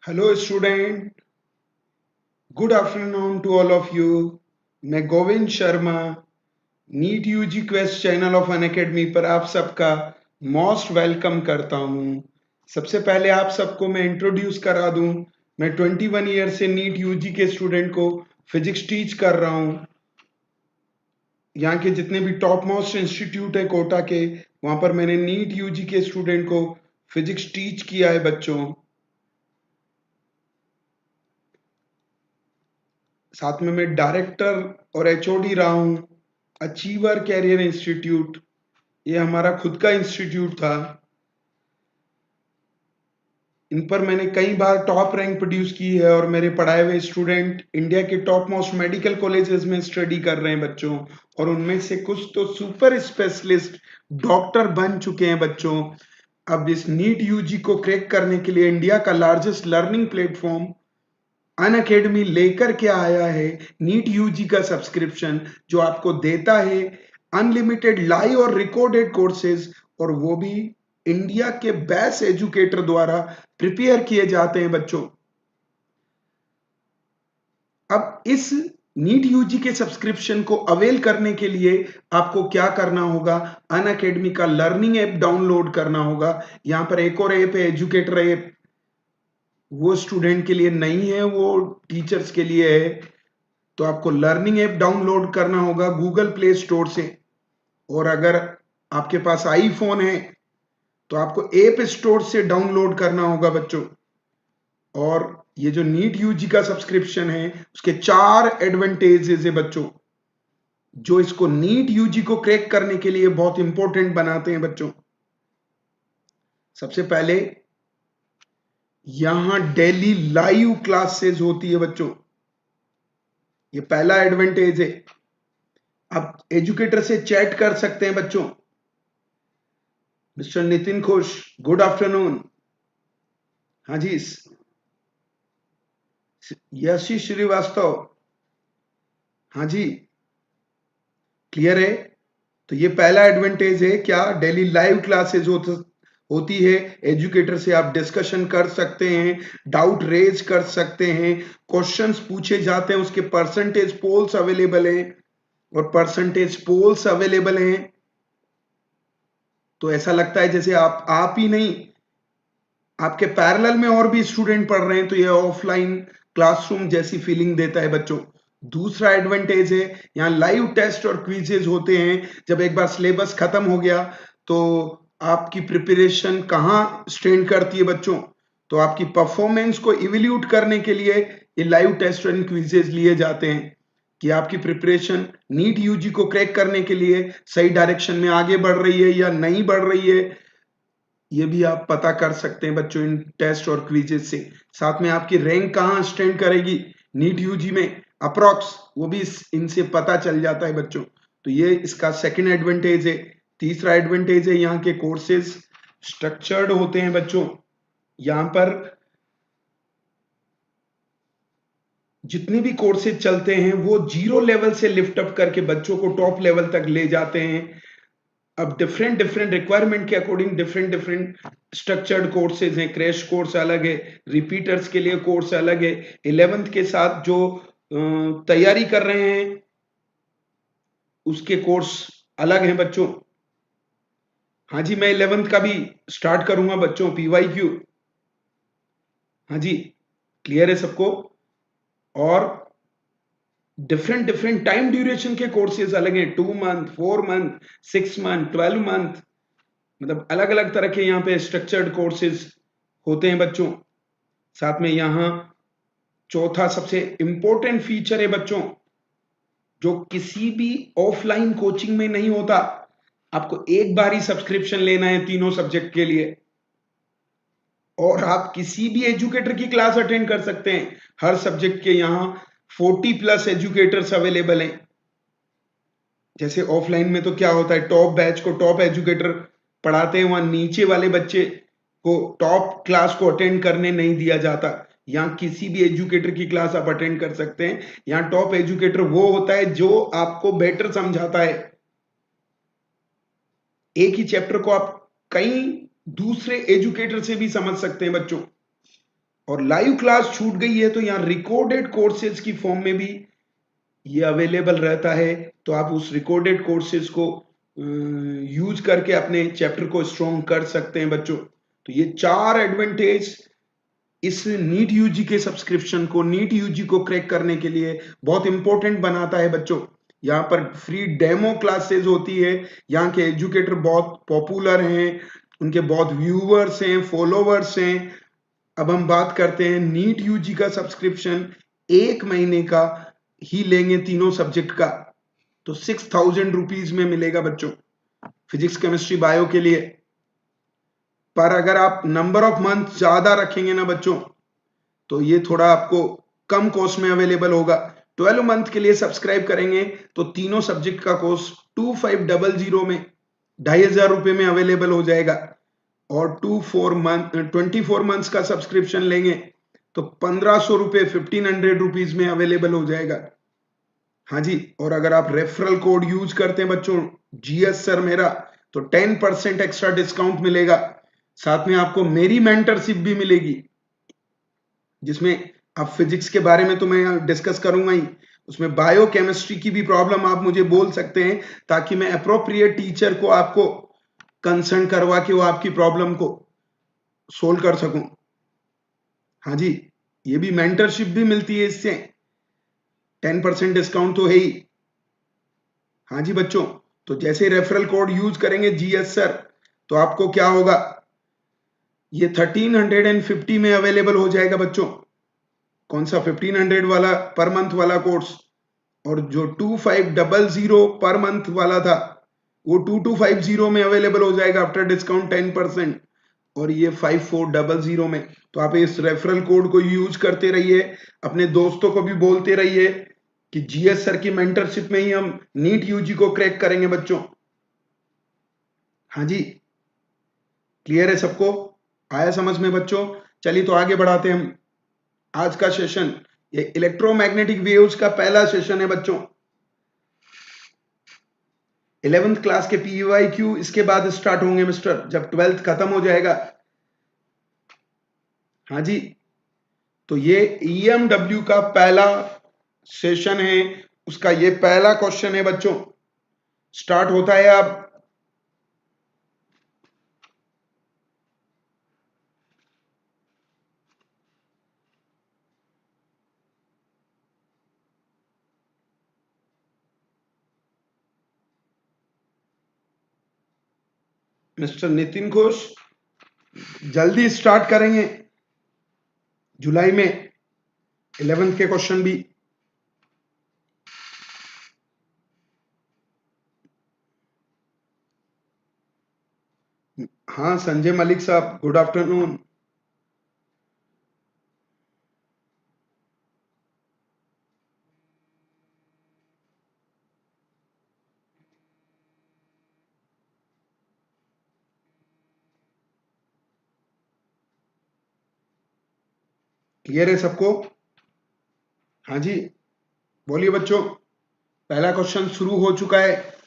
Hello student, good afternoon to all of you. मैं Govind Sharma NEET UG quest channel of Unacademy पर आप सबका most welcome करता हूं। सबसे पहले आप सबको मैं इंट्रोड्यूस करा दूं। मैं 21 ईयर से नीट यूजी के स्टूडेंट को फिजिक्स टीच कर रहा हूं। यहाँ के जितने भी टॉप मोस्ट इंस्टीट्यूट है कोटा के, वहां पर मैंने नीट यूजी के स्टूडेंट को फिजिक्स टीच किया है बच्चों। साथ में मैं डायरेक्टर और एचओडी रहा हूं अचीवर कैरियर इंस्टीट्यूट। ये हमारा खुद का इंस्टीट्यूट था। इन पर मैंने कई बार टॉप रैंक प्रोड्यूस की है और मेरे पढ़ाए हुए स्टूडेंट इंडिया के टॉप मोस्ट मेडिकल कॉलेजेस में स्टडी कर रहे हैं बच्चों, और उनमें से कुछ तो सुपर स्पेशलिस्ट डॉक्टर बन चुके हैं बच्चों। अब इस नीट यूजी को क्रैक करने के लिए इंडिया का लार्जेस्ट लर्निंग प्लेटफॉर्म अनअकैडमी लेकर के आया है नीट यूजी का सब्सक्रिप्शन, जो आपको देता है अनलिमिटेड लाइव और रिकॉर्डेड कोर्सेज, और वो भी इंडिया के बेस्ट एजुकेटर द्वारा प्रिपेयर किए जाते हैं बच्चों। अब इस नीट यूजी के सब्सक्रिप्शन को अवेल करने के लिए आपको क्या करना होगा, अनअकैडमी का लर्निंग ऐप डाउनलोड करना होगा। यहां पर एक और ऐप है, एजुकेटर ऐप। वो स्टूडेंट के लिए नहीं है, वो टीचर्स के लिए है। तो आपको लर्निंग ऐप डाउनलोड करना होगा गूगल प्ले स्टोर से, और अगर आपके पास आईफोन है तो आपको ऐप स्टोर से डाउनलोड करना होगा बच्चों। और ये जो नीट यूजी का सब्सक्रिप्शन है उसके 4 एडवांटेजेस है बच्चों, जो इसको नीट यूजी को क्रैक करने के लिए बहुत इंपॉर्टेंट बनाते हैं बच्चों। सबसे पहले यहां डेली लाइव क्लासेस होती है बच्चों, ये पहला एडवांटेज है। आप एजुकेटर से चैट कर सकते हैं बच्चों। Mister Nitin Ghosh, good afternoon. हाँ जी। यशी श्रीवास्तव, हाँ जी, क्लियर है। तो ये पहला एडवांटेज है, क्या डेली लाइव क्लासेस होती है। एजुकेटर से आप डिस्कशन कर सकते हैं, डाउट रेज कर सकते हैं, क्वेश्चंस पूछे जाते हैं, उसके परसेंटेज पोल्स अवेलेबल हैं, और परसेंटेज पोल्स अवेलेबल हैं। तो ऐसा लगता है जैसे आप ही नहीं, आपके पैरेलल में और भी स्टूडेंट पढ़ रहे हैं, तो ये ऑफलाइन क्लासरूम जैसी फीलिंग देता है बच्चों। दूसरा एडवांटेज है, यहाँ लाइव टेस्ट और क्विजेज होते हैं। जब एक बार सिलेबस खत्म हो गया तो आपकी प्रिपरेशन कहाँ स्टैंड करती है बच्चों, तो आपकी परफॉर्मेंस को इवेल्यूट करने के लिए ये लाइव टेस्ट और क्विजेज लिए जाते हैं कि आपकी प्रिपरेशन नीट यूजी को क्रैक करने के लिए सही डायरेक्शन में आगे बढ़ रही है या नहीं बढ़ रही है। ये भी आप पता कर सकते हैं बच्चों इन टेस्ट और क्विजेज से। साथ में आपकी रैंक कहाँ स्टैंड करेगी नीट यूजी में अप्रॉक्स, वो भी इनसे पता चल जाता है बच्चों। तो ये इसका सेकंड एडवांटेज है। तीसरा एडवांटेज है, यहाँ के कोर्सेज स्ट्रक्चर्ड होते हैं बच्चों। यहाँ पर जितने भी कोर्सेज चलते हैं वो जीरो लेवल से लिफ्ट अप करके बच्चों को टॉप लेवल तक ले जाते हैं। अब डिफरेंट डिफरेंट रिक्वायरमेंट के according different different structured courses हैं। क्रैश कोर्स अलग है, रिपीटर्स के लिए कोर्स अलग है, 11th के साथ जो तैयारी कर रहे हैं उसके कोर्स अलग हैं बच्चों। हाँ जी, मैं 11th का भी स्टार्ट करूंगा बच्चों, PYQ। हाँ जी, क्लियर है सबको। और डिफरेंट डिफरेंट टाइम ड्यूरेशन के कोर्सेज अलग हैं, 2 मंथ, 4 मंथ, 6 मंथ, 12 मंथ, मतलब अलग अलग तरह के यहाँ पे स्ट्रक्चर्ड कोर्सेज होते हैं बच्चों। साथ में यहाँ चौथा सबसे इंपॉर्टेंट फीचर है बच्चों, जो किसी भी ऑफलाइन कोचिंग में नहीं होता। आपको एक बार ही सब्सक्रिप्शन लेना है तीनों सब्जेक्ट के लिए, और आप किसी भी एजुकेटर की क्लास अटेंड कर सकते हैं। हर सब्जेक्ट के यहाँ 40+ एजुकेटर्स अवेलेबल हैं। जैसे ऑफलाइन में तो क्या होता है, टॉप बैच को टॉप एजुकेटर पढ़ाते हैं, वहां नीचे वाले बच्चे को टॉप क्लास को अटेंड करने नहीं दिया जाता। यहाँ किसी भी एजुकेटर की क्लास आप अटेंड कर सकते हैं। यहाँ टॉप एजुकेटर वो होता है जो आपको बेटर समझाता है। एक ही चैप्टर को आप कई दूसरे एजुकेटर से भी समझ सकते हैं बच्चों। और लाइव क्लास छूट गई है तो यहाँ रिकॉर्डेड कोर्सेज की फॉर्म में भी ये अवेलेबल रहता है, तो आप उस रिकॉर्डेड कोर्सेज को यूज करके अपने चैप्टर को स्ट्रॉन्ग कर सकते हैं बच्चों। तो ये 4 एडवांटेज इस नीट यूजी के सब्सक्रिप्शन को, नीट यूजी को क्रैक करने के लिए बहुत इंपॉर्टेंट बनाता है बच्चों। यहाँ पर फ्री डेमो क्लासेस होती है, यहाँ के एजुकेटर बहुत पॉपुलर हैं, उनके बहुत व्यूअर्स हैं, फॉलोवर्स हैं। अब हम बात करते हैं नीट यूजी का सब्सक्रिप्शन 1 महीने का ही लेंगे तीनों सब्जेक्ट का, तो 6000 रुपीज में मिलेगा बच्चों, फिजिक्स केमिस्ट्री बायो के लिए। पर अगर आप नंबर ऑफ मंथ ज्यादा रखेंगे ना बच्चों, तो ये थोड़ा आपको कम कॉस्ट में अवेलेबल होगा। 12 मंथ के लिए सब्सक्राइब करेंगे तो तीनों सब्जेक्ट का कॉस्ट 2500 में 2500 रुपए में अवेलेबल हो जाएगा। और 24 मंथ्स का सब्सक्रिप्शन लेंगे तो 1500 रुपए 1500 रुपीज में अवेलेबल हो जाएगा। हाँ जी, और अगर आप रेफरल कोड यूज करते हैं बच्चों जीएस सर मेरा, तो 10% एक्स्ट्रा डिस्काउंट मिलेगा। साथ में आपको मेरी मेंटरशिप भी मिलेगी, जिसमें अब फिजिक्स के बारे में तो मैं डिस्कस करूंगा ही, उसमें बायो केमिस्ट्री की भी प्रॉब्लम आप मुझे बोल सकते हैं, ताकि मैं अप्रोप्रिएट टीचर को आपको कंसर्न करवा के वो आपकी प्रॉब्लम को सोल्व कर सकूं। हाँ जी, ये भी मेंटरशिप भी मिलती है इससे, 10% डिस्काउंट तो है ही। हाँ जी बच्चों, तो जैसे रेफरल कोड यूज करेंगे जीएस सर, तो आपको क्या होगा, ये 1350 में अवेलेबल हो जाएगा बच्चों। कौन सा 1500 वाला पर मंथ वाला कोर्स, और जो 2500 पर मंथ वाला था वो 2250 में अवेलेबल हो जाएगा आफ्टर डिस्काउंट 10%, और ये 5400 में। तो आप इस रेफरल कोड को यूज करते रहिए, अपने दोस्तों को भी बोलते रहिए कि जीएस सर की मेंटरशिप में ही हम नीट यूजी को क्रैक करेंगे बच्चों। हाँ जी, क्लियर है सबको, आया समझ में बच्चों? चलिए तो आगे बढ़ाते हैं हम आज का सेशन। ये इलेक्ट्रोमैग्नेटिक वेव्स का पहला सेशन है बच्चों। 11th क्लास के पीवाईक्यू इसके बाद स्टार्ट होंगे मिस्टर, जब 12th खत्म हो जाएगा। हाँ जी, तो ये ईएमडब्ल्यू का पहला सेशन है, उसका ये पहला क्वेश्चन है बच्चों। स्टार्ट होता है अब। मिस्टर नितिन घोष जल्दी स्टार्ट करेंगे, जुलाई में 11th के क्वेश्चन भी। हाँ संजय मलिक साहब, गुड आफ्टरनून। क्लियर है सबको? हाँ जी, बोलिए बच्चों, पहला क्वेश्चन शुरू हो चुका है।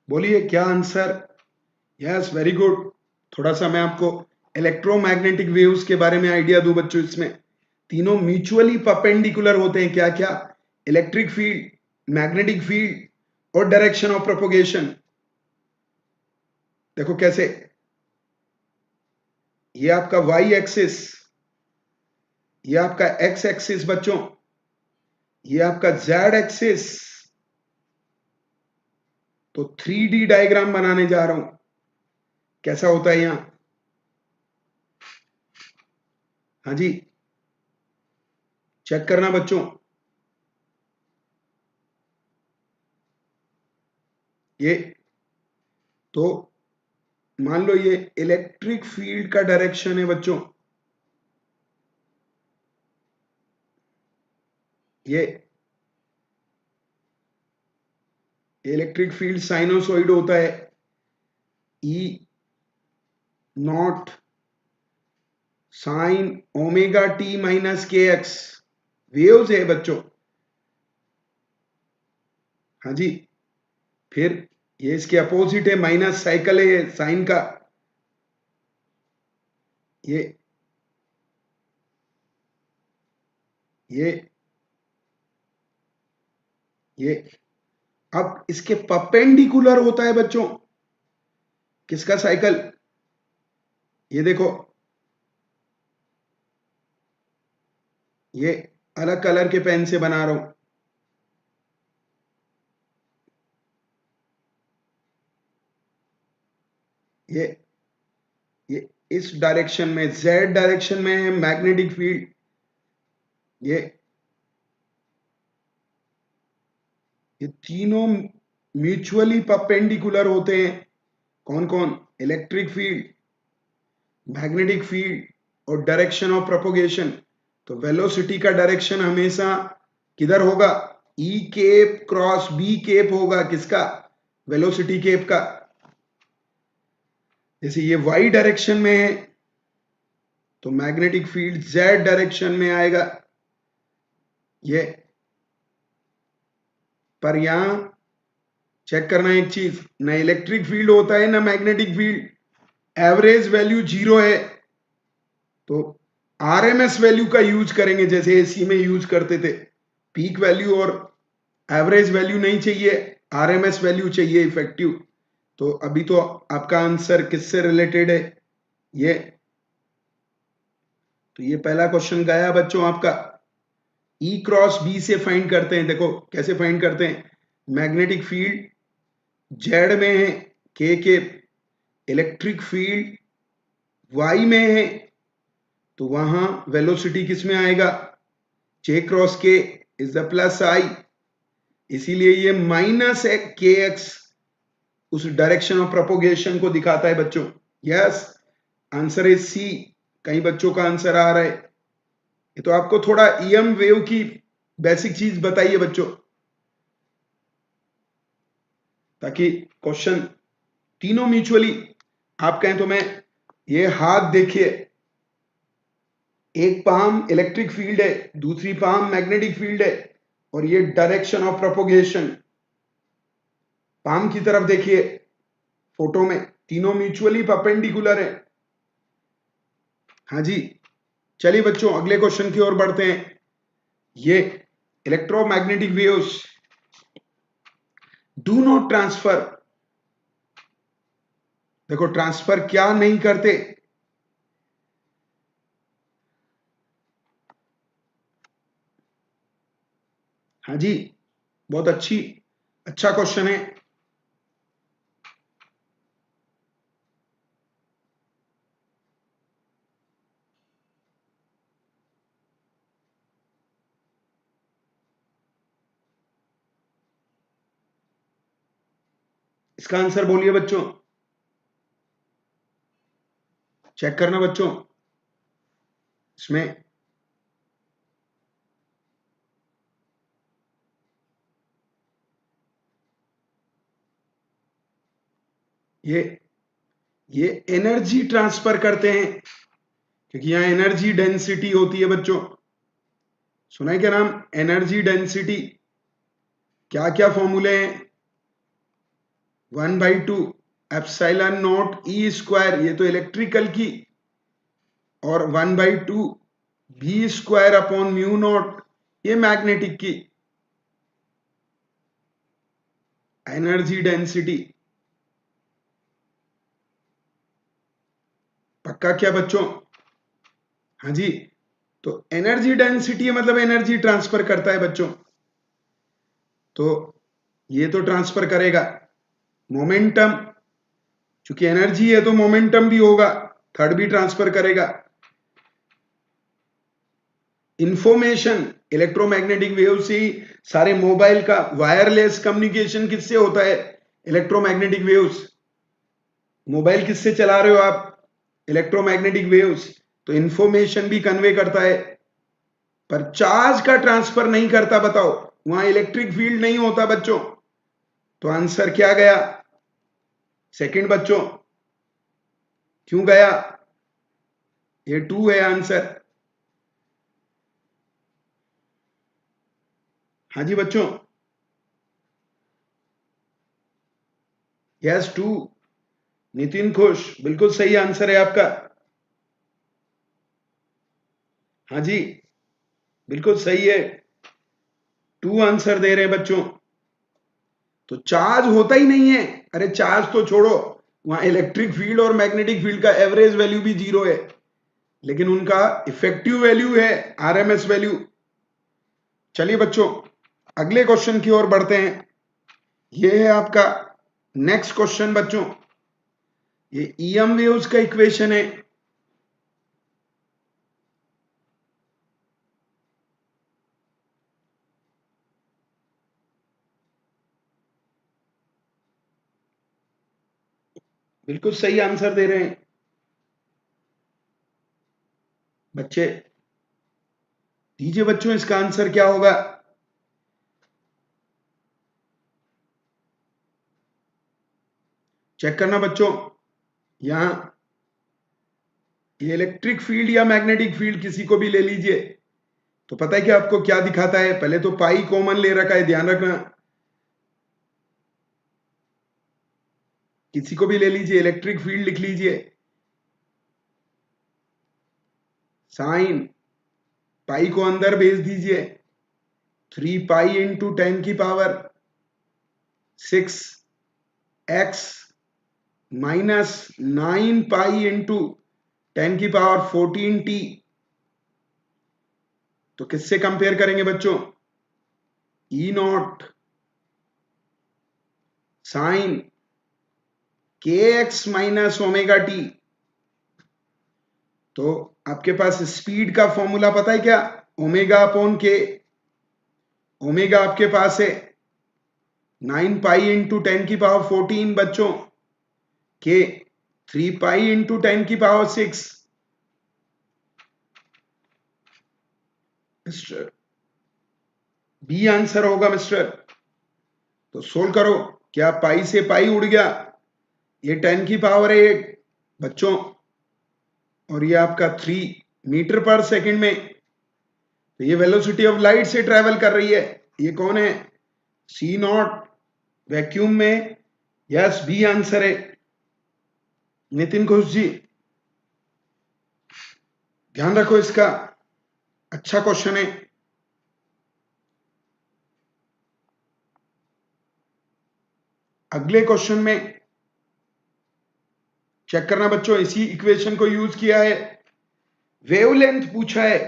बोलिए क्या आंसर? Yes, very good. थोड़ा सा मैं आपको इलेक्ट्रोमैग्नेटिक वेव्स के बारे में आइडिया दूं बच्चों। इसमें तीनों म्यूचुअली परपेंडिकुलर होते हैं, क्या क्या? इलेक्ट्रिक फील्ड, मैग्नेटिक फील्ड और डायरेक्शन ऑफ प्रोपोगेशन। देखो कैसे, ये आपका वाई एक्सिस, ये आपका एक्स एक्सिस बच्चों, ये आपका जेड एक्सिस। तो 3D डायग्राम बनाने जा रहा हूं, कैसा होता है यहां। हाँ जी, चेक करना बच्चों। ये तो मान लो ये इलेक्ट्रिक फील्ड का डायरेक्शन है बच्चों, ये इलेक्ट्रिक फील्ड साइनोसॉइड होता है, E naught sine omega t minus k x, waves है बच्चों। हाँ जी, फिर ये इसके अपोजिट है, माइनस साइकिल है साइन का, ये ये ये अब इसके परपेंडिकुलर होता है बच्चों किसका साइकिल, ये देखो, ये अलग कलर के पेन से बना रहा हूं, ये इस डायरेक्शन में, जेड डायरेक्शन में है मैग्नेटिक फील्ड, ये तीनों म्यूचुअली परपेंडिकुलर होते हैं। कौन कौन? इलेक्ट्रिक फील्ड, मैग्नेटिक फील्ड और डायरेक्शन ऑफ प्रोपोगेशन। तो वेलोसिटी का डायरेक्शन हमेशा किधर होगा? ई केप क्रॉस बी केप होगा, किसका? वेलोसिटी केप का। जैसे ये वाई डायरेक्शन में है तो मैग्नेटिक फील्ड जेड डायरेक्शन में आएगा, ये। पर यहां चेक करना एक चीज, ना इलेक्ट्रिक फील्ड होता है ना मैग्नेटिक फील्ड, एवरेज वैल्यू 0 है। तो आरएमएस वैल्यू का यूज करेंगे जैसे एसी में यूज करते थे, पीक वैल्यू और एवरेज वैल्यू नहीं चाहिए, आरएमएस वैल्यू चाहिए इफेक्टिव। तो अभी तो आपका आंसर किससे रिलेटेड है? ये तो ये पहला क्वेश्चन गया बच्चों आपका। ई क्रॉस बी से फाइंड करते हैं, देखो कैसे फाइंड करते हैं। मैग्नेटिक फील्ड जेड में है के, इलेक्ट्रिक फील्ड वाई में है, तो वहां वेलोसिटी किस में आएगा? जे क्रॉस के इज द प्लस आई, इसीलिए ये माइनस है के एक्स, उस डायरेक्शन ऑफ प्रोपोगेशन को दिखाता है बच्चों। Yes, answer is C. कई बच्चों का आंसर आ रहा है, ये तो आपको थोड़ा ईएम वेव की बेसिक चीज बताइए बच्चों, ताकि क्वेश्चन तीनों म्यूचुअली आप कहें तो मैं, ये हाथ देखिए, एक पाम इलेक्ट्रिक फील्ड है, दूसरी पाम मैग्नेटिक फील्ड है, और ये डायरेक्शन ऑफ प्रोपोगेशन। पाम की तरफ देखिए फोटो में, तीनों म्यूचुअली परपेंडिकुलर है। हाँ जी, चलिए बच्चों अगले क्वेश्चन की ओर बढ़ते हैं। ये electromagnetic waves do not transfer, देखो ट्रांसफर क्या नहीं करते? हाँ जी, बहुत अच्छा क्वेश्चन है। इसका आंसर बोलिए बच्चों, चेक करना बच्चों इसमें। ये एनर्जी ट्रांसफर करते हैं, क्योंकि यहां एनर्जी डेंसिटी होती है बच्चों। सुना है क्या नाम? Energy density. क्या क्या फॉर्मूले हैं? 1/2 एप्सिलॉन नॉट ई स्क्वायर, ये तो इलेक्ट्रिकल की, और 1/2 B square upon mu naught, ये मैग्नेटिक की। एनर्जी डेंसिटी पक्का क्या बच्चों? हाँ जी, तो एनर्जी डेंसिटी मतलब एनर्जी ट्रांसफर करता है बच्चों, तो ये तो ट्रांसफर करेगा। मोमेंटम, चूंकि एनर्जी है तो मोमेंटम भी होगा, थर्ड भी ट्रांसफर करेगा। इंफॉर्मेशन, इलेक्ट्रोमैग्नेटिक वेव से ही सारे मोबाइल का वायरलेस कम्युनिकेशन किससे होता है? Electromagnetic waves. मोबाइल किससे चला रहे हो आप? Electromagnetic waves. तो इंफॉर्मेशन भी कन्वे करता है, पर चार्ज का ट्रांसफर नहीं करता। बताओ, वहां इलेक्ट्रिक फील्ड नहीं होता बच्चों, तो आंसर क्या गया? सेकंड बच्चों, क्यों गया? ये 2 है आंसर। हाँ जी बच्चों, यस 2। नितिन खुश, बिल्कुल सही आंसर है आपका। हाँ जी, बिल्कुल सही है, 2 आंसर दे रहे हैं बच्चों। तो चार्ज होता ही नहीं है। अरे चार्ज तो छोड़ो, वहां इलेक्ट्रिक फील्ड और मैग्नेटिक फील्ड का एवरेज वैल्यू भी 0 है, लेकिन उनका इफेक्टिव वैल्यू है आरएमएस वैल्यू। चलिए बच्चों, अगले क्वेश्चन की ओर बढ़ते हैं। ये है आपका नेक्स्ट क्वेश्चन बच्चों। ये ईएम वेव्स का इक्वेशन है। बिल्कुल सही आंसर दे रहे हैं बच्चे। दीजिए बच्चों, इसका आंसर क्या होगा? चेक करना बच्चों। यहां ये इलेक्ट्रिक फील्ड या मैग्नेटिक फील्ड किसी को भी ले लीजिए, तो पता है कि आपको क्या दिखाता है? पहले तो पाई कॉमन ले रखा है, ध्यान रखना। किसी को भी ले लीजिए, इलेक्ट्रिक फील्ड लिख लीजिए, साइन पाई को अंदर भेज दीजिए, 3 pi into 10⁻6 x minus 9 pi into 10⁻14t। तो किससे कंपेयर करेंगे बच्चों? ई नॉट साइन के एक्स माइनस ओमेगा टी। तो आपके पास स्पीड का फॉर्मूला पता है क्या? ओमेगा अपॉन के। ओमेगा आपके पास है 9 पाई इंटू 10⁻14 बच्चों, के 3 pi into 10⁻6। Mister B answer होगा मिस्टर। तो सोल्व करो, क्या पाई से पाई उड़ गया? ये 10 की पावर है 1 बच्चों, और ये आपका 3 मीटर पर सेकंड में। तो ये वेलोसिटी ऑफ लाइट से ट्रेवल कर रही है। ये कौन है? सी नॉट वैक्यूम में। यस, बी आंसर है। नितिन घोष जी, ध्यान रखो इसका, अच्छा क्वेश्चन है। अगले क्वेश्चन में चेक करना बच्चों, इसी इक्वेशन को यूज किया है, वेवलेंथ पूछा है।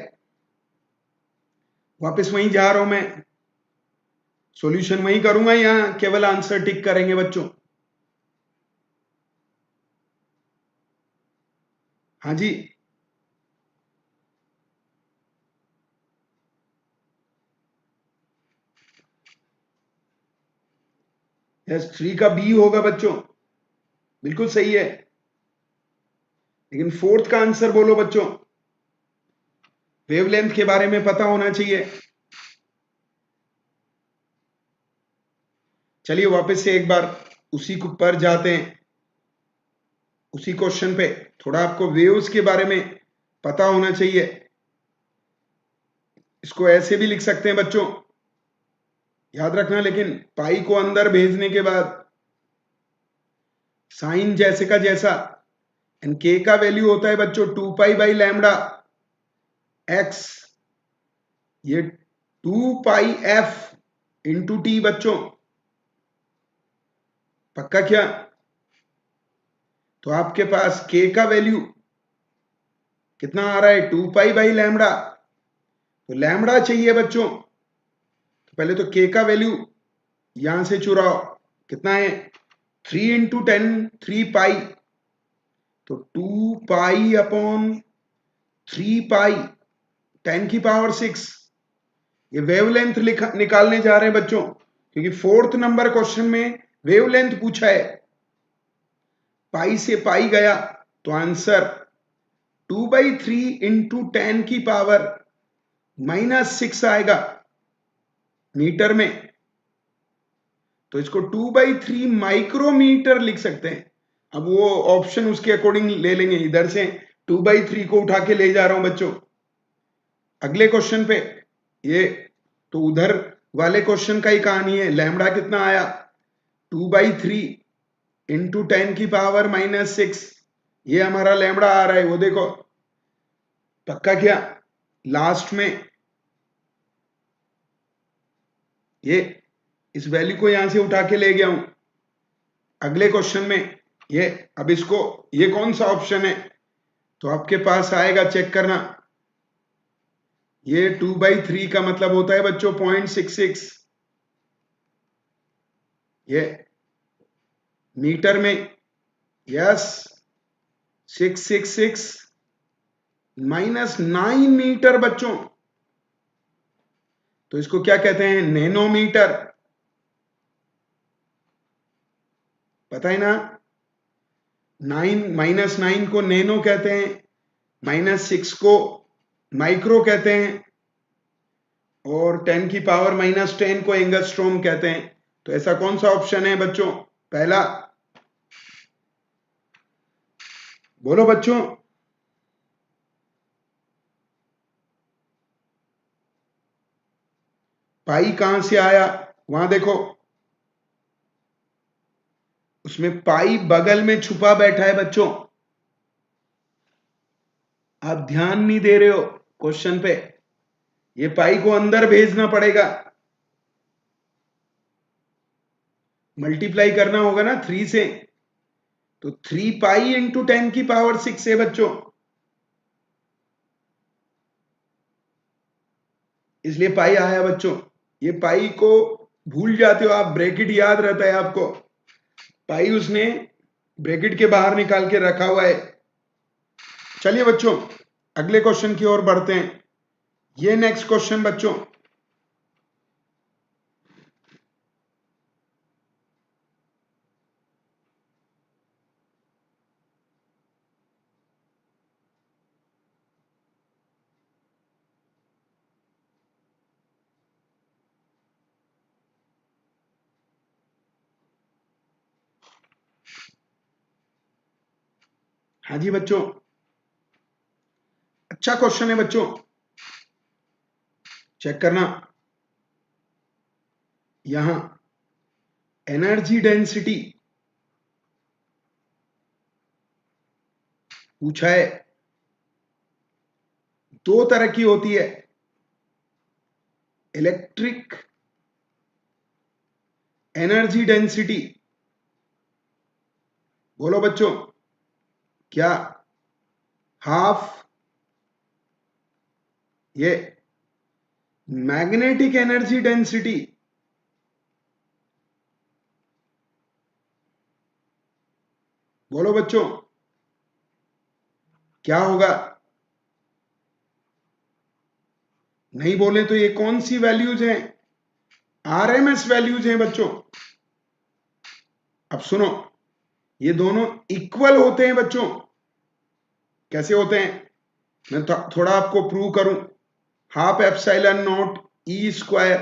वापस वहीं जा रहा हूं मैं, सॉल्यूशन वहीं करूंगा, यहां केवल आंसर टिक करेंगे बच्चों। हाँ जी, यस 3 का बी होगा बच्चों, बिल्कुल सही है। लेकिन फोर्थ का आंसर बोलो बच्चों, वेवलेंथ के बारे में पता होना चाहिए। चलिए वापस से एक बार उसी पर जाते हैं, उसी क्वेश्चन पे। थोड़ा आपको वेव्स के बारे में पता होना चाहिए। इसको ऐसे भी लिख सकते हैं बच्चों, याद रखना, लेकिन पाई को अंदर भेजने के बाद साइन जैसे का जैसा, एंड के का वैल्यू होता है बच्चों 2 पाई/लैम्डा एक्स, ये 2 पाई f इंटू टी बच्चों, पक्का क्या? तो आपके पास के का वैल्यू कितना आ रहा है? 2 पाई/लैम्डा। तो लैम्डा चाहिए बच्चों, तो पहले तो के का वैल्यू यहां से चुराओ, कितना है? 3 × 10 3 पाई, तो 2 पाई/3 पाई 10⁻6। ये वेवलेंथ निकालने जा रहे हैं बच्चों, क्योंकि 4th नंबर क्वेश्चन में वेवलेंथ पूछा है। पाई से पाई गया तो आंसर 2/3 इंटू 10⁻⁻6 आएगा मीटर में। तो इसको 2/3 माइक्रोमीटर लिख सकते हैं। अब वो ऑप्शन उसके अकॉर्डिंग ले लेंगे, इधर से 2/3 को उठा के ले जा रहा हूं बच्चों अगले क्वेश्चन पे। ये तो उधर वाले क्वेश्चन का ही कहानी है। लैम्बडा कितना आया 2/3 इंटू 10⁻⁻6, ये हमारा लैम्बडा आ रहा है। वो देखो पक्का क्या, लास्ट में ये इस वैल्यू को यहां से उठा के ले गया हूं अगले क्वेश्चन में। ये अब इसको, ये कौन सा ऑप्शन है, तो आपके पास आएगा, चेक करना। ये 2/3 का मतलब होता है बच्चों 0.66। ये मीटर में, यस 666 -9 मीटर बच्चों। तो इसको क्या कहते हैं, नैनोमीटर। पता है ना, 9 को नैनो कहते हैं, -6 को माइक्रो कहते हैं, और 10⁻⁻10 को एंगस्ट्रोम कहते हैं। तो ऐसा कौन सा ऑप्शन है बच्चों, पहला, बोलो बच्चों। पाई कहां से आया, वहां देखो, उसमें पाई बगल में छुपा बैठा है बच्चों। आप ध्यान नहीं दे रहे हो क्वेश्चन पे, ये पाई को अंदर भेजना पड़ेगा, मल्टीप्लाई करना होगा ना 3 से। तो 3π इंटू 10⁻6 है बच्चों, इसलिए पाई आया बच्चों। ये पाई को भूल जाते हो आप, ब्रैकेट याद रहता है आपको, पाई उसने ब्रैकेट के बाहर निकाल के रखा हुआ है। चलिए बच्चों अगले क्वेश्चन की ओर बढ़ते हैं। ये नेक्स्ट क्वेश्चन बच्चों, हाँ जी बच्चों, अच्छा क्वेश्चन है बच्चों, चेक करना। यहां एनर्जी डेंसिटी पूछा है, दो तरह की होती है, इलेक्ट्रिक एनर्जी डेंसिटी। बोलो बच्चों, क्या हाफ, ये मैग्नेटिक एनर्जी डेंसिटी। बोलो बच्चों क्या होगा, नहीं बोले तो ये कौन सी वैल्यूज हैं, आरएमएस वैल्यूज हैं बच्चों। अब सुनो, ये दोनों इक्वल होते हैं बच्चों। कैसे होते हैं, मैं थोड़ा आपको प्रूव करूं। Half epsilon naught E square,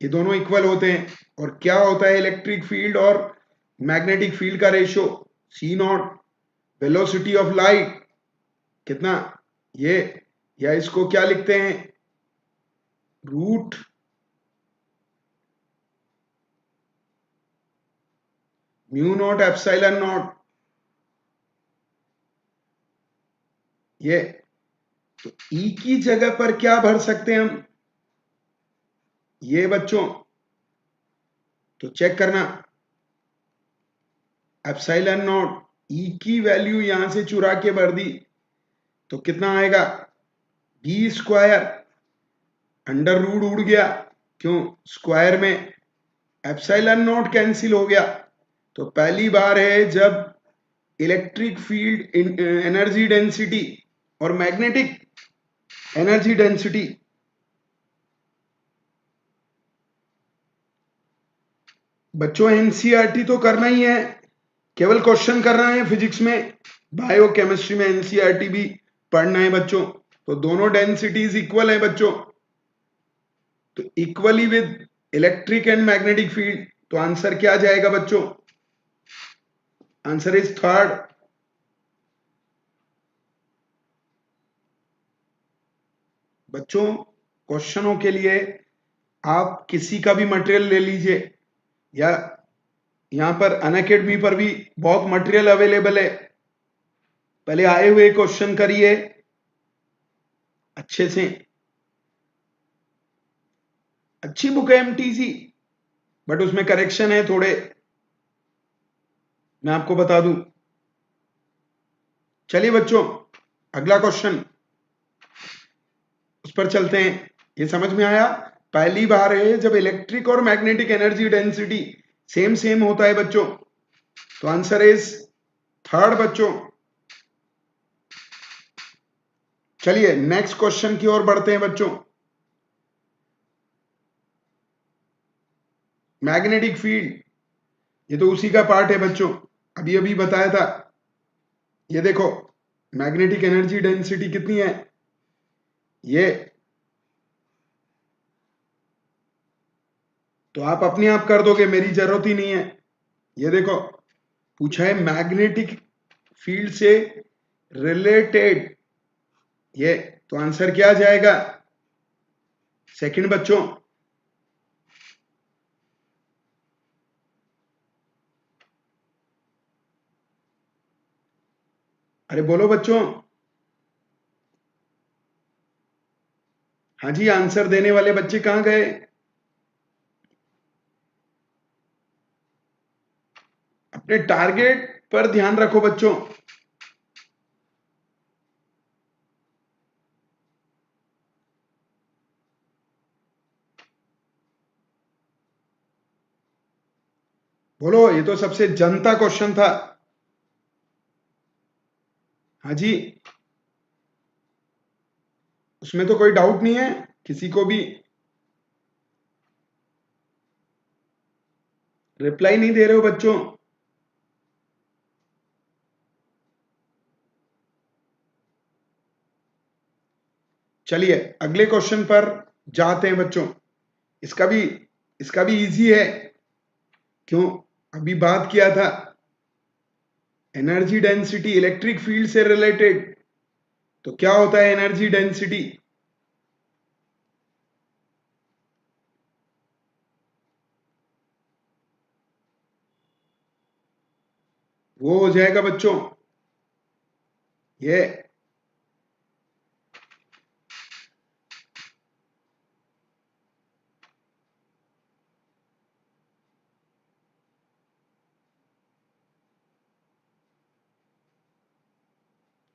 ये दोनों इक्वल होते हैं। और क्या होता है इलेक्ट्रिक फील्ड और मैग्नेटिक फील्ड का ratio, C naught velocity of light कितना, ये, या इसको क्या लिखते हैं, root mu naught epsilon naught. ये तो ई की जगह पर क्या भर सकते हैं हम, ये बच्चों, तो चेक करना, एप्सिलॉन नॉट ई की वैल्यू यहां से चुरा के भर दी तो कितना आएगा, बी स्क्वायर, अंडर रूट उड़ गया, क्यों, स्क्वायर में एप्सिलॉन नॉट कैंसिल हो गया। तो पहली बार है जब इलेक्ट्रिक फील्ड एनर्जी डेंसिटी और मैग्नेटिक एनर्जी डेंसिटी, बच्चों एनसीईआरटी तो करना ही है, केवल क्वेश्चन करना है। फिजिक्स में, बायो केमिस्ट्री में एनसीईआरटी भी पढ़ना है बच्चों। तो दोनों डेंसिटीज इक्वल है बच्चों, तो equally with electric and magnetic field, तो आंसर क्या जाएगा बच्चों? Answer is third. बच्चों क्वेश्चनों के लिए आप किसी का भी मटेरियल ले लीजिए, या यहां पर अनअकैडमी पर भी बहुत मटेरियल अवेलेबल है। पहले आए हुए क्वेश्चन करिए अच्छे से। अच्छी बुक है एमटीसी, बट उसमें करेक्शन है थोड़े, मैं आपको बता दूं। चलिए बच्चों, अगला क्वेश्चन उस पर चलते हैं। ये समझ में आया? पहली बार है जब इलेक्ट्रिक और magnetic energy density same same होता है बच्चों, तो आंसर इज थर्ड बच्चों। चलिए नेक्स्ट क्वेश्चन की ओर बढ़ते हैं बच्चों। मैग्नेटिक फील्ड, ये तो उसी का पार्ट है बच्चों, अभी अभी बताया था। ये देखो मैग्नेटिक एनर्जी डेंसिटी कितनी है, ये तो आप अपने आप कर दोगे, मेरी जरूरत ही नहीं है। ये देखो पूछा है मैग्नेटिक फील्ड से रिलेटेड, ये तो आंसर क्या जाएगा? सेकंड बच्चों। अरे बोलो बच्चों। हाँ जी, आंसर देने वाले बच्चे कहां गए? अपने टारगेट पर ध्यान रखो बच्चों। बोलो, ये तो सबसे जनता क्वेश्चन था। हाँ जी, उसमें तो कोई डाउट नहीं है किसी को भी। रिप्लाई नहीं दे रहे हो बच्चों। चलिए अगले क्वेश्चन पर जाते हैं बच्चों। इसका भी इसका भी इजी है। क्यों? अभी बात किया था एनर्जी डेंसिटी इलेक्ट्रिक फील्ड से रिलेटेड, तो क्या होता है एनर्जी डेंसिटी? वो हो जाएगा बच्चों ये,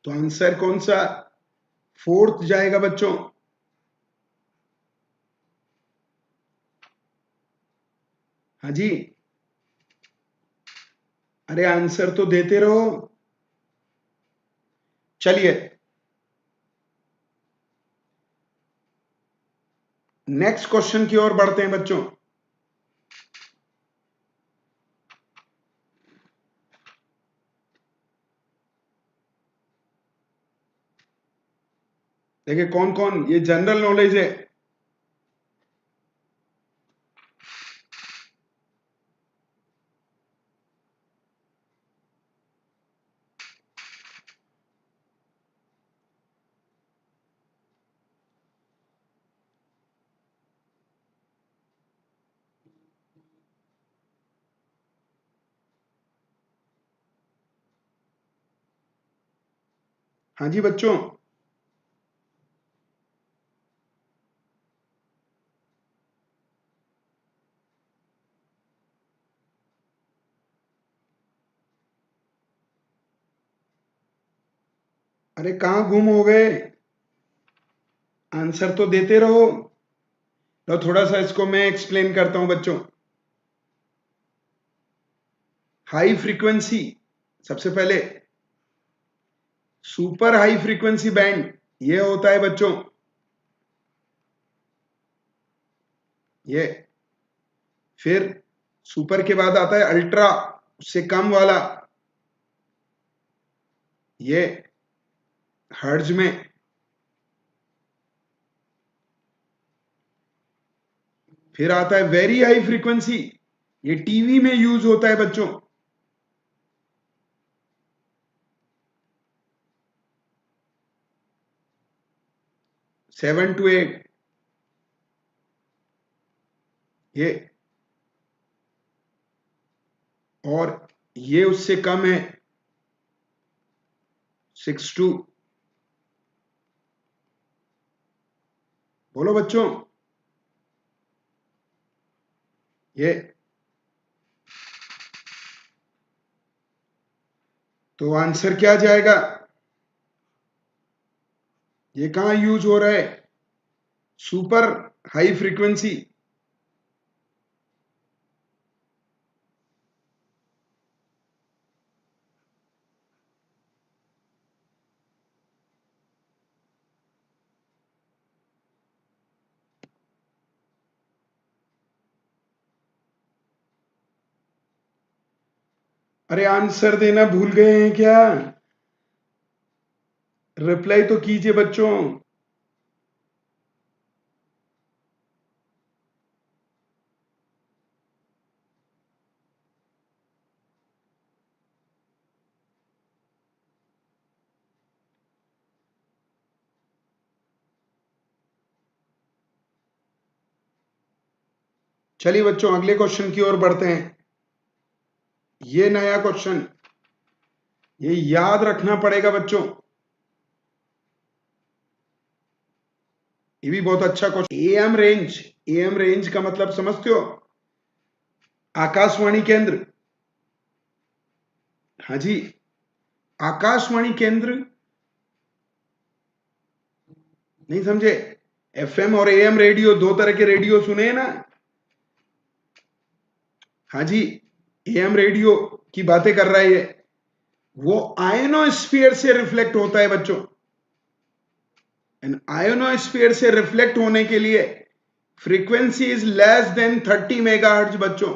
तो आंसर कौन सा? फोर्थ जाएगा बच्चों। हाँ जी, अरे आंसर तो देते रहो। चलिए नेक्स्ट क्वेश्चन की ओर बढ़ते हैं बच्चों। देखिए कौन कौन, ये जनरल नॉलेज है। हाँ जी बच्चों, अरे कहां गुम हो गए? आंसर तो देते रहो। तो थोड़ा सा इसको मैं एक्सप्लेन करता हूं बच्चों। हाई फ्रीक्वेंसी, सबसे पहले सुपर हाई फ्रीक्वेंसी बैंड, ये होता है बच्चों ये। फिर सुपर के बाद आता है अल्ट्रा, उससे कम वाला, ये हर्ट्ज में। फिर आता है वेरी हाई फ्रीक्वेंसी, ये टीवी में यूज होता है बच्चों। 7 to 8, ये, और ये उससे कम है 6 to, बोलो बच्चों, ये, तो आंसर क्या जाएगा? ये कहां यूज हो रहा है? Super high frequency. अरे आंसर देना भूल गए हैं क्या? रिप्लाई तो कीजिए बच्चों। चलिए बच्चों, अगले क्वेश्चन की ओर बढ़ते हैं। ये नया क्वेश्चन, ये याद रखना पड़ेगा बच्चों, ये भी बहुत अच्छा question. Am range, am range का मतलब समझते हो? आकाशवाणी केंद्र। हाँ जी, आकाशवाणी केंद्र, नहीं समझे? एफएम और एएम रेडियो, दो तरह के रेडियो सुने ना? हाँ जी, एएम रेडियो की बातें कर रहा है ये। वो आयनोस्फीयर से रिफ्लेक्ट होता है बच्चों। एंड आयनोस्फीयर से रिफ्लेक्ट होने के लिए frequency is less than 30 megahertz बच्चों।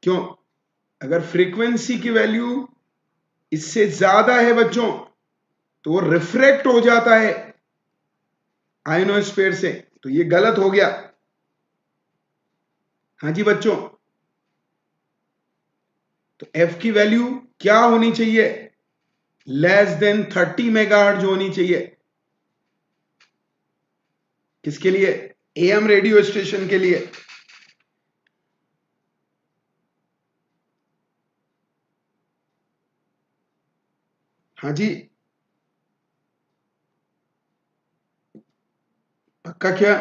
क्यों? अगर फ्रीक्वेंसी की वैल्यू इससे ज्यादा है बच्चों, तो वो रिफ्रेक्ट हो जाता है आयनोस्फीयर से, तो ये गलत हो गया। हाँ जी बच्चों, तो एफ की वैल्यू क्या होनी चाहिए? लेस देन 30 मेगाहर्ट्ज होनी चाहिए। किसके लिए? एएम रेडियो स्टेशन के लिए। हाँ जी, पक्का क्या?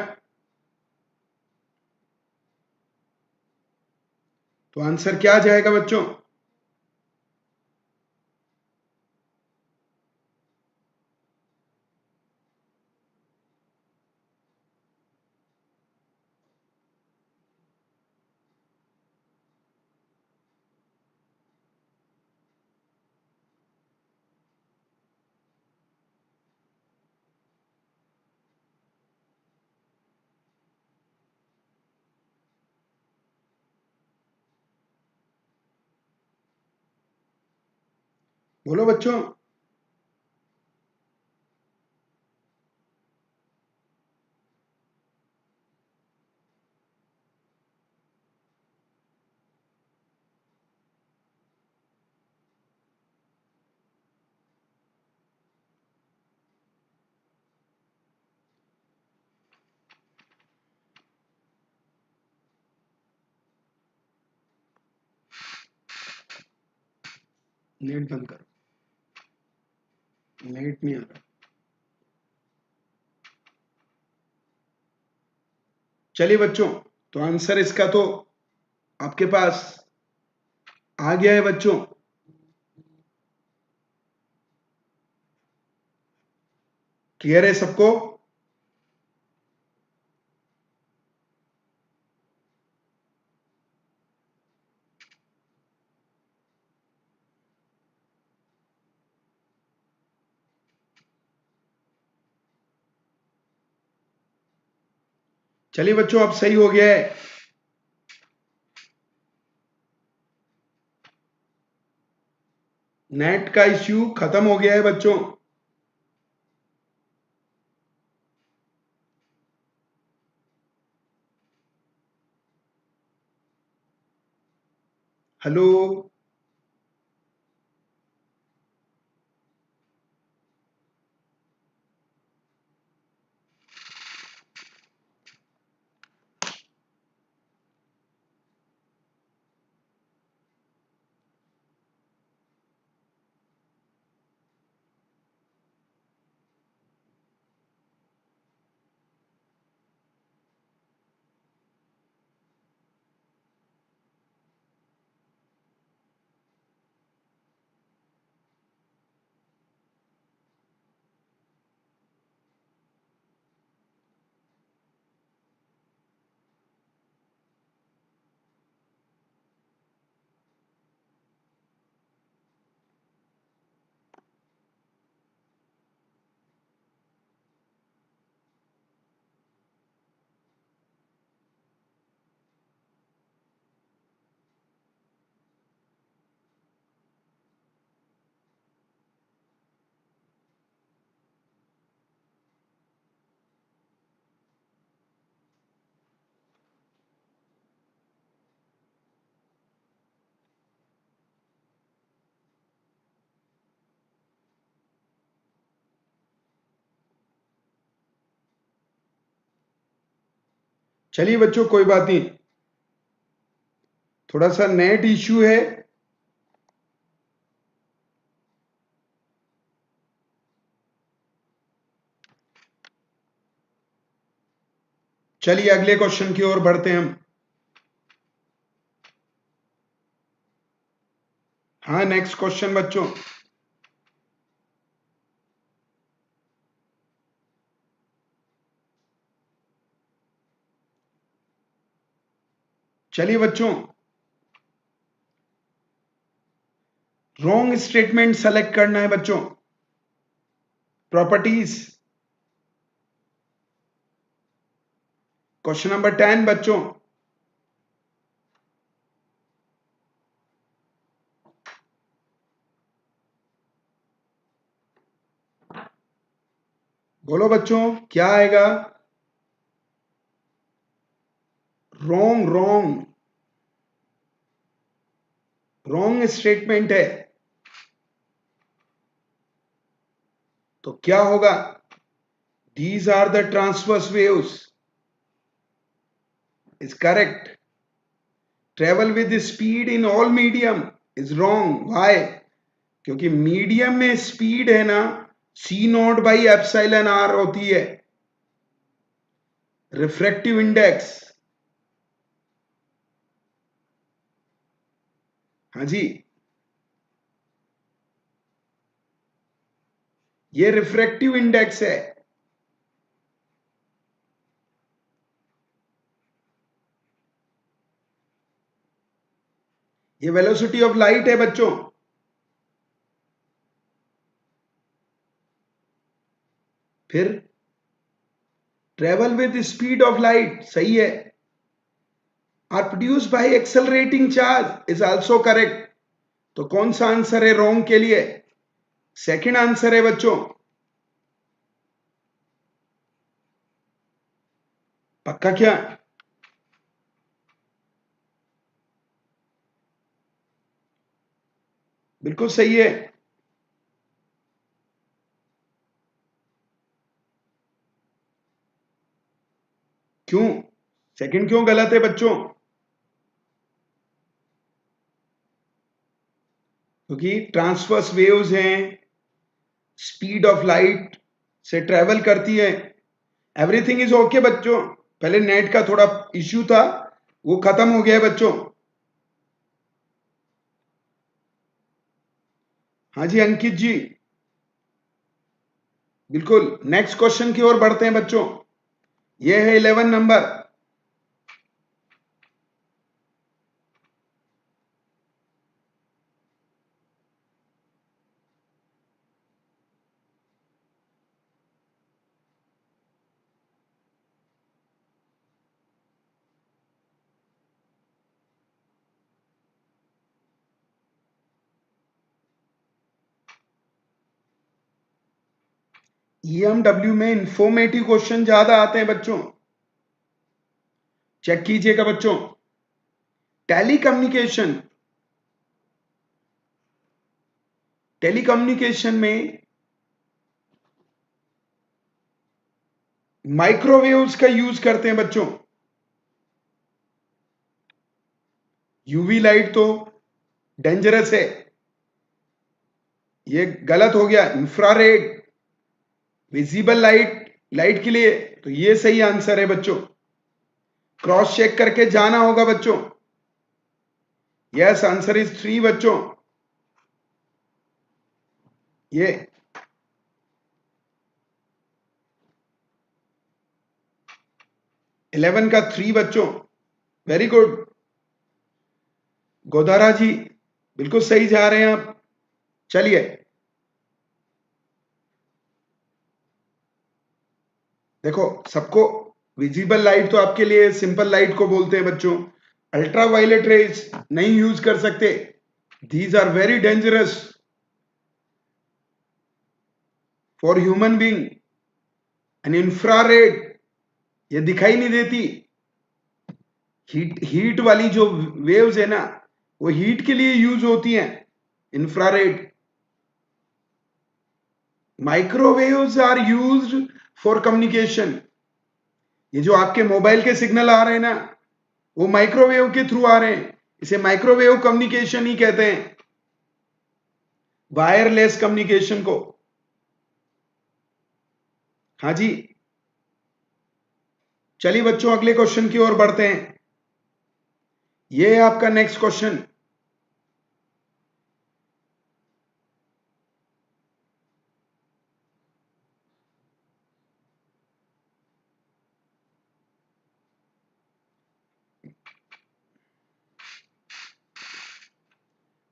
तो आंसर क्या आ जाएगा बच्चों? बोलो बच्चों। नेट बंद करो, नेट नहीं आ रहा। चलिए बच्चों, तो आंसर इसका तो आपके पास आ गया है बच्चों। क्लियर है सबको? चलिए बच्चों, अब सही हो गया है। नेट का इश्यू खत्म हो गया है बच्चों। हेलो, चलिए बच्चों, कोई बात नहीं, थोड़ा सा नेट इश्यू है। चलिए अगले क्वेश्चन की ओर बढ़ते हैं हम। हाँ, नेक्स्ट क्वेश्चन बच्चों। चलिए बच्चों, रॉन्ग स्टेटमेंट सेलेक्ट करना है बच्चों। प्रॉपर्टीज, क्वेश्चन नंबर 10 बच्चों। बोलो बच्चों, क्या आएगा? रॉन्ग, रॉन्ग, रॉन्ग स्टेटमेंट है, तो क्या होगा? These are the transverse waves is correct. Travel with speed in all medium is wrong. Why? क्योंकि मीडियम में स्पीड है ना, सी नॉट बाई एप्सिलॉन आर होती है। रिफ्रैक्टिव इंडेक्स, हाँ जी, ये रिफ्रैक्टिव इंडेक्स है। ये वेलोसिटी ऑफ लाइट है बच्चों। फिर travel with speed of light सही है। Are produce by accelerating charge is also correct. तो कौन सा आंसर है रॉन्ग के लिए? सेकंड आंसर है बच्चों। पक्का क्या? बिल्कुल सही है। क्यों सेकंड क्यों गलत है बच्चों? क्योंकि ट्रांसवर्स वेव्स हैं, स्पीड ऑफ लाइट से ट्रेवल करती है। एवरीथिंग इज ओके बच्चों। पहले नेट का थोड़ा इश्यू था, वो खत्म हो गया है बच्चों। हाँ जी अंकित जी, बिल्कुल। नेक्स्ट क्वेश्चन की ओर बढ़ते हैं बच्चों। ये है 11 नंबर। ईएमडब्ल्यू में इंफॉर्मेटिव क्वेश्चन ज्यादा आते हैं बच्चों, चेक कीजिएगा बच्चों। टेलीकम्युनिकेशन, टेलीकम्युनिकेशन में माइक्रोवेव्स का यूज करते हैं बच्चों। यूवी लाइट तो डेंजरस है, ये गलत हो गया। इंफ्रारेड, विजिबल लाइट, लाइट के लिए तो ये सही आंसर है बच्चों। क्रॉस चेक करके जाना होगा बच्चों। यस, आंसर इज 3 बच्चों। ये 11 का 3 बच्चों, वेरी गुड। गोदारा जी बिल्कुल सही जा रहे हैं आप। चलिए, देखो सबको विजिबल लाइट तो आपके लिए सिंपल लाइट को बोलते हैं बच्चों। अल्ट्रा वायलेट रेज नहीं यूज कर सकते, these are very dangerous for human being. And infrared, ये दिखाई नहीं देती। हीट वाली जो वेव्स है ना, वो हीट के लिए यूज होती हैं, infrared. Microwaves are used for communication. ये जो आपके मोबाइल के सिग्नल आ रहे हैं ना, वो माइक्रोवेव के थ्रू आ रहे हैं। इसे माइक्रोवेव कम्युनिकेशन ही कहते हैं, वायरलेस कम्युनिकेशन को। हाँ जी, चलिए बच्चों अगले क्वेश्चन की ओर बढ़ते हैं। ये है आपका नेक्स्ट क्वेश्चन।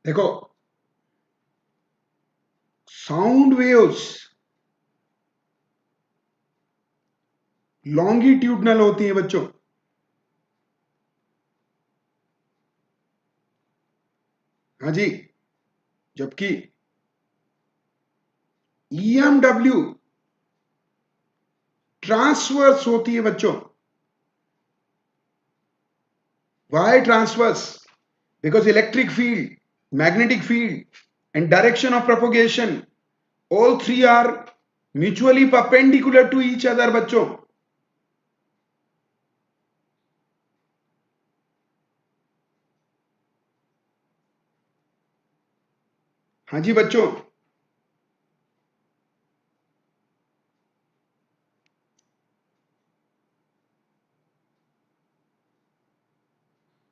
देखो, साउंड वेव्स लॉन्गिट्यूडनल होती हैं बच्चों। हाँ जी, जबकि ईएमडब्ल्यू ट्रांसवर्स होती है बच्चों। Why transverse? Because electric field, magnetic field and direction of propagation, all three are mutually perpendicular to each other बच्चों। हाँ जी बच्चों,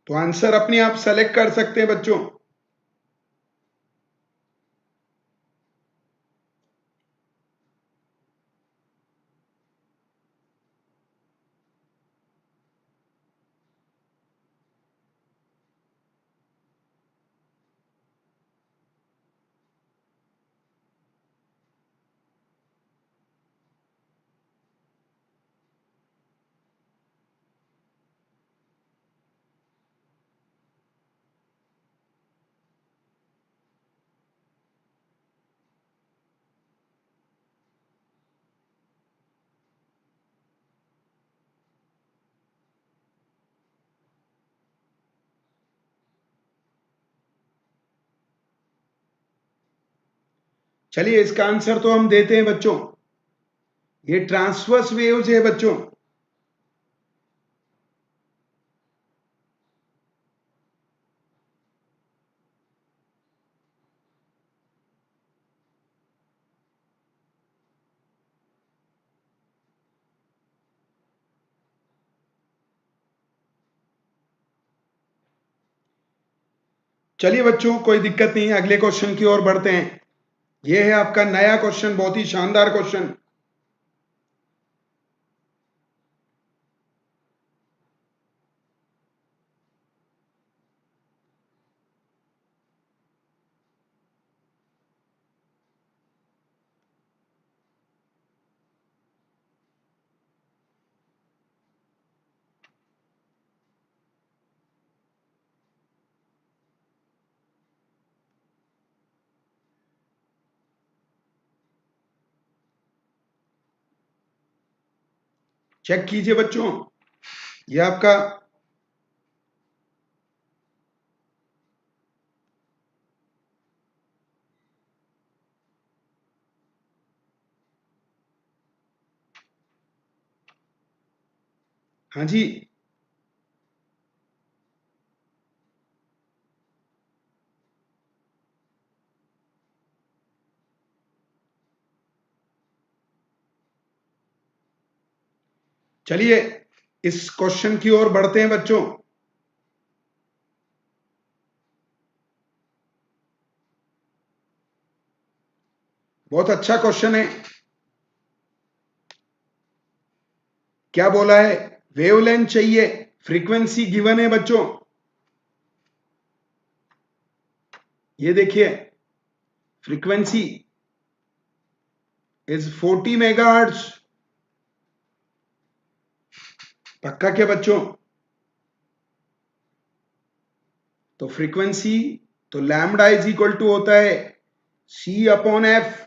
तो आंसर अपने आप सेलेक्ट कर सकते हैं बच्चों। चलिए इसका आंसर तो हम देते हैं बच्चों। ये ट्रांसवर्स वेव्स है बच्चों। चलिए बच्चों, कोई दिक्कत नहीं है, अगले क्वेश्चन की ओर बढ़ते हैं। यह है आपका नया क्वेश्चन, बहुत ही शानदार क्वेश्चन। चेक कीजिए बच्चों, ये आपका हाँ जी, चलिए इस क्वेश्चन की ओर बढ़ते हैं बच्चों। बहुत अच्छा क्वेश्चन है। क्या बोला है? वेवलेंथ चाहिए, फ्रीक्वेंसी गिवन है बच्चों। ये देखिए, फ्रीक्वेंसी इज 40 मेगाहर्ट्ज। पक्का क्या बच्चों? तो फ्रीक्वेंसी, तो लैम्डा इज इक्वल टू होता है सी अपॉन एफ।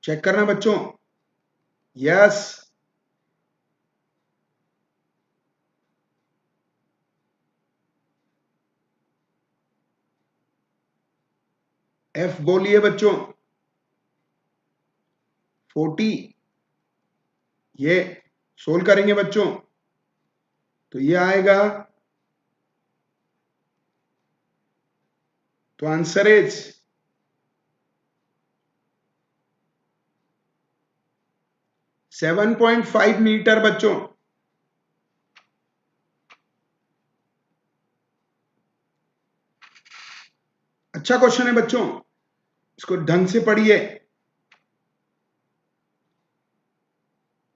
चेक करना बच्चों। यस, एफ बोलिए बच्चों। 40, ये सोल्व करेंगे बच्चों तो ये आएगा, तो आंसर इज 7.5 मीटर बच्चों। अच्छा क्वेश्चन है बच्चों, इसको ढंग से पढ़िए।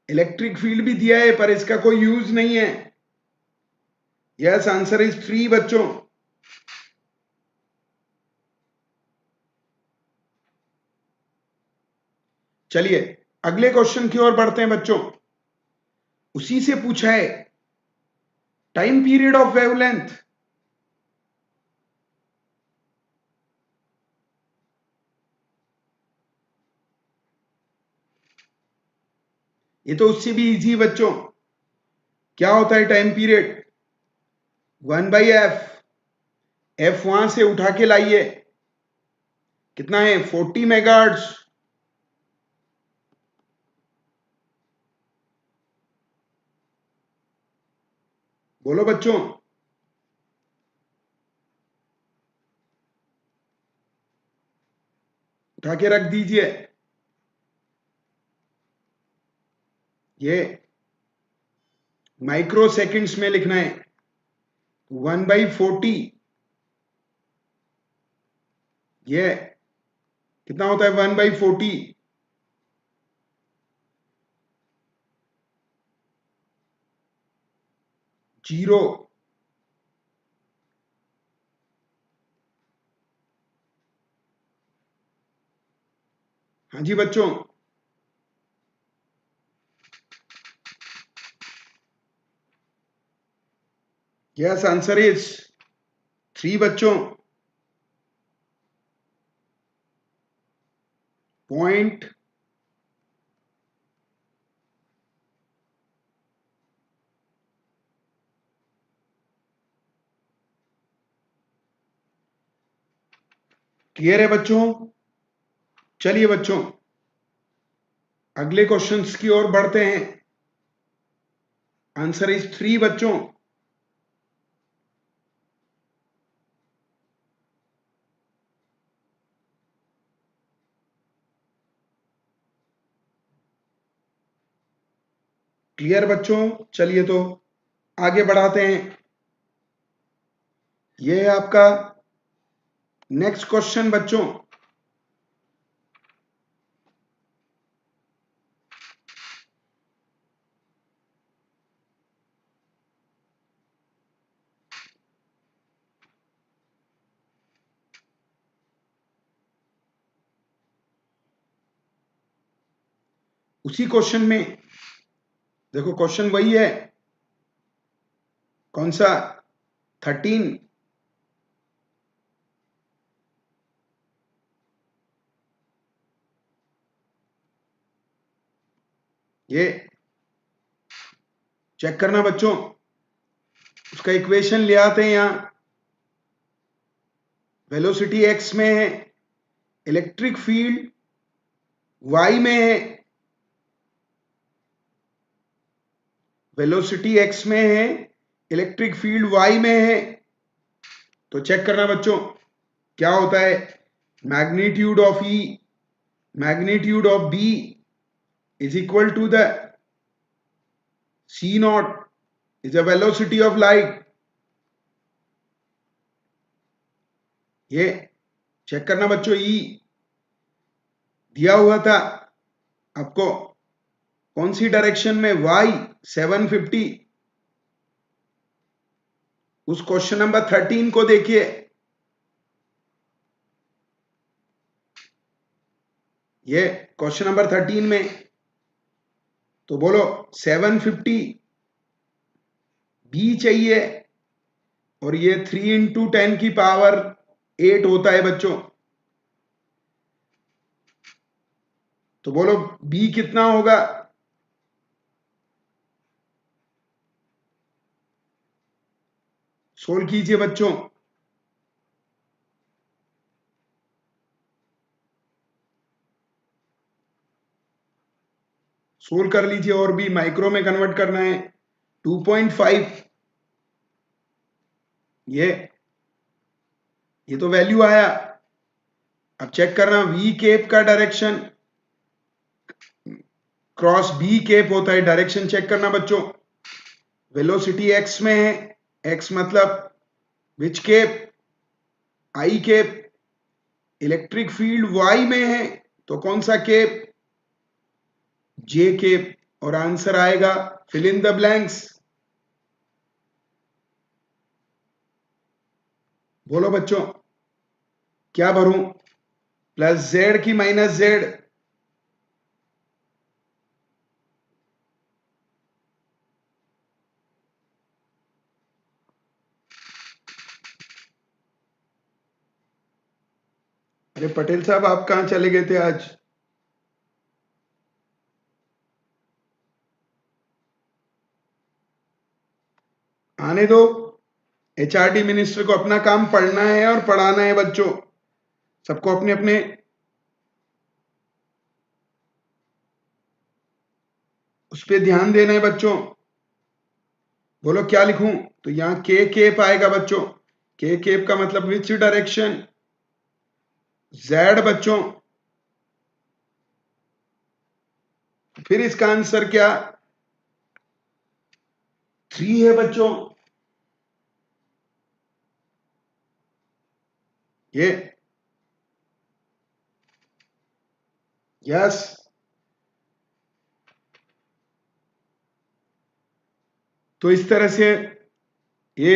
इलेक्ट्रिक फील्ड भी दिया है पर इसका कोई यूज नहीं है। यस, आंसर इज 3 बच्चों। चलिए अगले क्वेश्चन की ओर बढ़ते हैं बच्चों। उसी से पूछा है टाइम पीरियड ऑफ वेवलेंथ। ये तो उससे भी इजी बच्चों। क्या होता है टाइम पीरियड? 1/f। एफ वहां से उठा के लाइए, कितना है? 40 मेगाहर्ट्ज। बोलो बच्चों। उठा के रख दीजिए। ये माइक्रो सेकेंड्स में लिखना है। 1/40, ये कितना होता है? 1/40। जीरो। हाँ जी बच्चों। यस, आंसर इज 3 बच्चों। पॉइंट क्लियर है बच्चों? चलिए बच्चों अगले क्वेश्चंस की ओर बढ़ते हैं। आंसर इज 3 बच्चों। क्लियर बच्चों? चलिए तो आगे बढ़ाते हैं। ये है आपका नेक्स्ट क्वेश्चन बच्चों। उसी क्वेश्चन में देखो, क्वेश्चन वही है। कौन सा? 13। ये चेक करना बच्चों, उसका इक्वेशन ले आते हैं। यहां वेलोसिटी एक्स में है, इलेक्ट्रिक फील्ड वाई में है। वेलोसिटी x में है, इलेक्ट्रिक फील्ड y में है, तो चेक करना बच्चों क्या होता है, magnitude of E, magnitude of B is equal to the C naught is the velocity of light। ये चेक करना बच्चों, E दिया हुआ था आपको कौन सी डायरेक्शन में, y 750। उस क्वेश्चन नंबर 13 को देखिए, ये क्वेश्चन नंबर 13 में, तो बोलो 750 b चाहिए और ये 3 इंटू 10 की पावर 8 होता है बच्चों, तो बोलो b कितना होगा, सोल्व कीजिए बच्चों। सोल्व कर लीजिए, और भी माइक्रो में कन्वर्ट करना है। 2.5, ये तो वैल्यू आया। अब चेक करना, v केप का डायरेक्शन क्रॉस b केप होता है, डायरेक्शन चेक करना बच्चों। वेलोसिटी x में है, x मतलब which cap, i cap. Electric field y में है, तो कौन सा केप, j केप। और आंसर आएगा, फिल इन द ब्लैंक्स। बोलो बच्चों क्या भरूं, प्लस z की माइनस z। अरे पटेल साहब, आप कहां चले गए थे आज? आने दो, एचआरडी मिनिस्टर को अपना काम पढ़ना है और पढ़ाना है बच्चों। सबको अपने अपने उस पर ध्यान देना है बच्चों। बोलो क्या लिखूं, तो यहां के केप आएगा बच्चों। के केप का मतलब विच डायरेक्शन, जेड बच्चों। फिर इसका आंसर क्या, 3 है बच्चों। ये यस, तो इस तरह से ये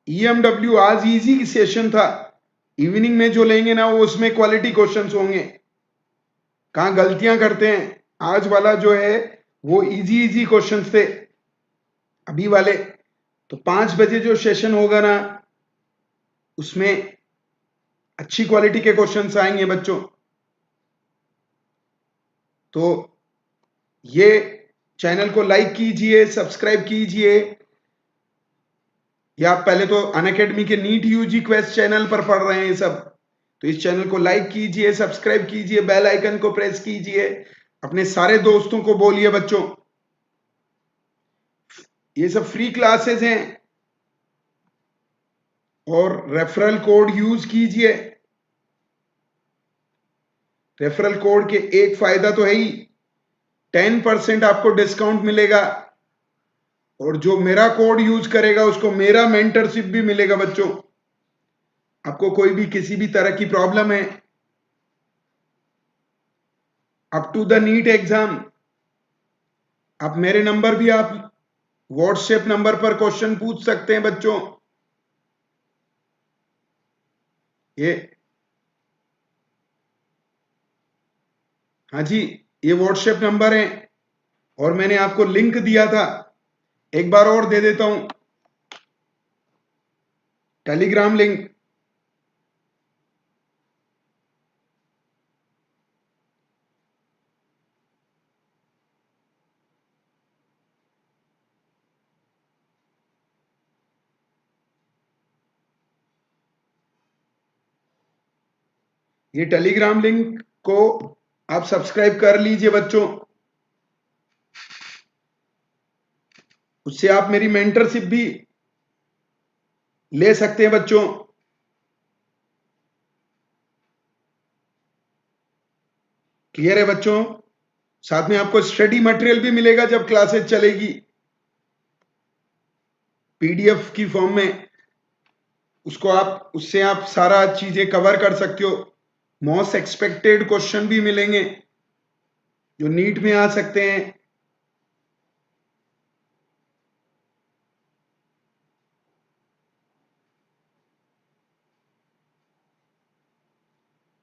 ईएमडब्ल्यू आज इजी सेशन था। इवनिंग में जो लेंगे ना, वो उसमें क्वालिटी क्वेश्चंस होंगे। कहां गलतियां करते हैं, आज वाला जो है वो इजी इजी क्वेश्चंस थे। अभी वाले तो 5 बजे जो सेशन होगा ना, उसमें अच्छी क्वालिटी के क्वेश्चंस आएंगे बच्चों। तो ये चैनल को लाइक कीजिए, सब्सक्राइब कीजिए। या आप पहले तो अनअकैडमी के नीट यूजी क्वेस्ट चैनल पर पढ़ रहे हैं सब, तो इस चैनल को लाइक कीजिए, सब्सक्राइब कीजिए, बेल आइकन को प्रेस कीजिए, अपने सारे दोस्तों को बोलिए बच्चों। ये सब फ्री क्लासेस हैं, और रेफरल कोड यूज कीजिए। रेफरल कोड के एक फायदा तो है ही, 10% आपको डिस्काउंट मिलेगा, और जो मेरा कोड यूज करेगा उसको मेरा मेंटरशिप भी मिलेगा बच्चों। आपको कोई भी किसी भी तरह की प्रॉब्लम है up to the NEET exam, आप मेरे नंबर भी आप व्हाट्सएप नंबर पर क्वेश्चन पूछ सकते हैं बच्चों। ये हाँ जी, ये व्हाट्सएप नंबर है, और मैंने आपको लिंक दिया था, एक बार और दे देता हूं, टेलीग्राम लिंक। ये टेलीग्राम लिंक को आप सब्सक्राइब कर लीजिए बच्चों। उससे आप मेरी मेंटरशिप भी ले सकते हैं बच्चों। क्लियर है बच्चों? साथ में आपको स्टडी मटेरियल भी मिलेगा जब क्लासेस चलेगी, पीडीएफ की फॉर्म में। उससे आप सारा चीजें कवर कर सकते हो। मोस्ट एक्सपेक्टेड क्वेश्चन भी मिलेंगे जो नीट में आ सकते हैं।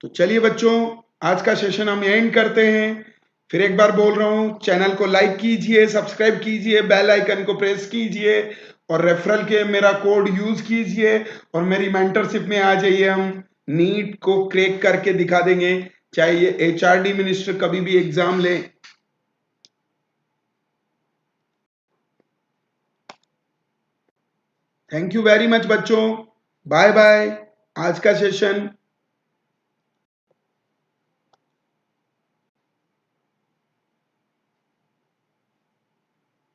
तो चलिए बच्चों, आज का सेशन हम एंड करते हैं। फिर एक बार बोल रहा हूं, चैनल को लाइक कीजिए, सब्सक्राइब कीजिए, बेल आइकन को प्रेस कीजिए और रेफरल के मेरा कोड यूज कीजिए और मेरी मेंटरशिप में आ जाइए। हम नीट को क्रैक करके दिखा देंगे, चाहे ये एचआरडी मिनिस्टर कभी भी एग्जाम ले। थैंक यू वेरी मच बच्चों, बाय बाय। आज का सेशन